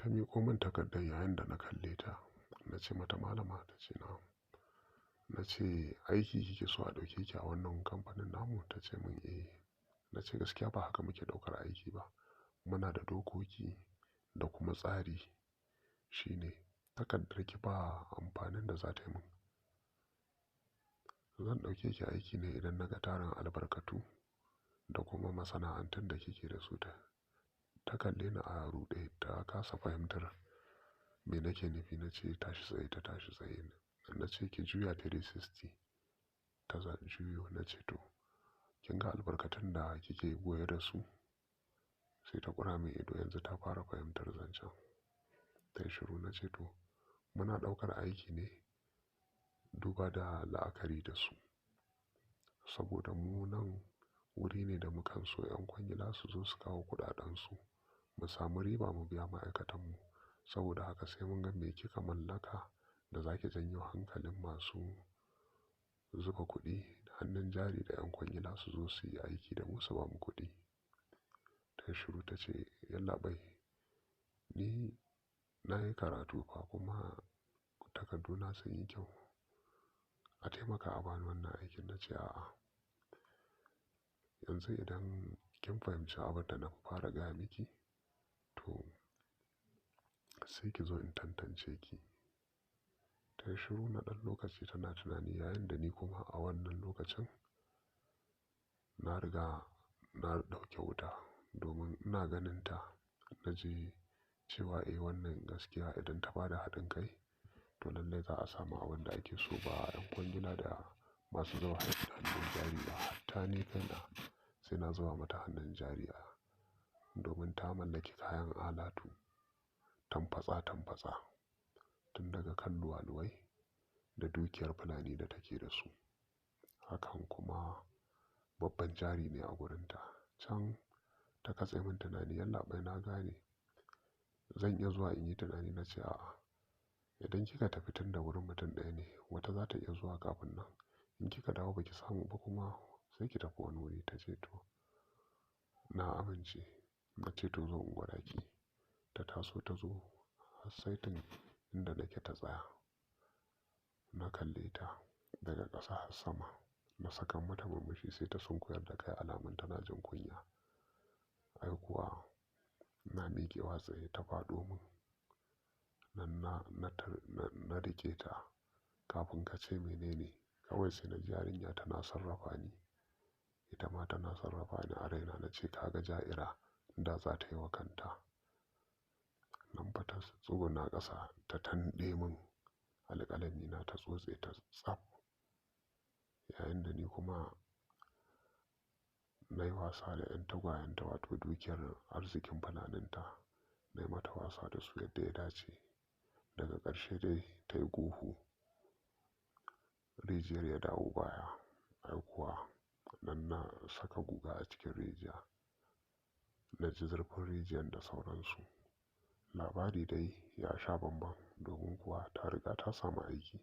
ta miƙo min takardar yayin da na kalle ta. Na ce mata malama, ta ce na'am. Na ce aiki kike so a ɗauke ki a wannan kamfanin namu? Ta ce min eh. Na ce gaskiya ba haka muke ɗaukar aiki ba. Muna da dokoki da kuma tsari. Shi ne takardar ki ba amfanin da za ta yi min. Zan ɗauke ki aiki ne idan na ga tarin albarkatu da kuma masana'antun da kike da su ta kalle ni a ruɗe ta kasa fahimtar me nake nufi. Na ce tashi tsaye, ta tashi tsaye. Na ce ki juya 360 ta juyo. Na ce to kin ga albarkatun da kike goye da su? Sai ta ƙura min ido, yanzu ta fara fahimtar zancen. Ta yi shiru. Na ce to muna ɗaukar aiki ne duba da la'akari da su. Saboda mu nan wuri ne da mukan so 'yan kwangila su zo su kawo kuɗaɗensu, mu samu riba mu biya ma'aikatanmu. Saboda haka sai mun ga me kika mallaka da za ki janyo hankalin masu zuba kuɗi da hannun jari da 'yan kwangila su zo su yi aiki da mu su ba mu kuɗi. Ta yi shiru ta ce yallaɓai ni na yi karatu fa kuma takarduna sun yi kyau. A taimaka a bani wannan aikin. Na ce a'a. Yanzu idan kin fahimci abin da na fara gaya miki to sai ki zo in tantance ki. Ta yi shiru na ɗan lokaci tana tunani yayin da ni kuma a wannan lokacin na riga na ɗauke wuta domin ina ganin ta. Na ji cewa eh wannan gaskiya idan ta ba da haɗin kai to lallai za a samu abin da ake so ba 'yan kwangila da masu zuba hannun jari ba. Hatta ni kaina sai na zuba mata hannun jari domin ta mallaki kayan alatu tamfatsa tamfatsa tun daga kan luwaluwai da dukiyar fulani da take da su. Hakan kuma babban jari ne a gurinta. Can ta katse min tunani yallaɓai na gane zan iya zuwa in yi tunani. Na ce a'a. Idan kika tafi tun da wurin mutum ɗaya ne wata za ta iya zuwa kafin nan. In kika dawo ba ki samu ba kuma sai ki tafi wani wuri. Ta ce to na amince. Na ce to zo in gwada ki. Ta taso ta zo har saitin inda nake ta tsaya. Na kalle ta daga ƙasa har sama. Na saka mata murmushi sai ta sunkuyar da kai alamun tana jin kunya. Ai kuwa na miƙewa tsaye ta faɗo min. Nan na riƙe ta kafin ka ce mene ne kawai sai na ji yarinya tana sarrafa ni. Ita ma tana sarrafa ni a raina. Na ce ka ga ja'ira da za ta yi wa kanta. Nan fa ta tsuguna ƙasa ta tanɗe min alƙalami na ta tsotse ta tsaf. Yayin da ni kuma na yi wasa da 'yan tagwayenta wato dukiyar arzikin fulaninta. Na yi mata wasa da su yadda ya dace. Daga ƙarshe dai ta yi goho. Rijiyar ya dawo baya. Ai kuwa nan na saka guga a cikin rijiya. Na ji zurfin rijiyar da sauransu. Labari dai ya sha bambam domin kuwa ta riga ta samu aiki.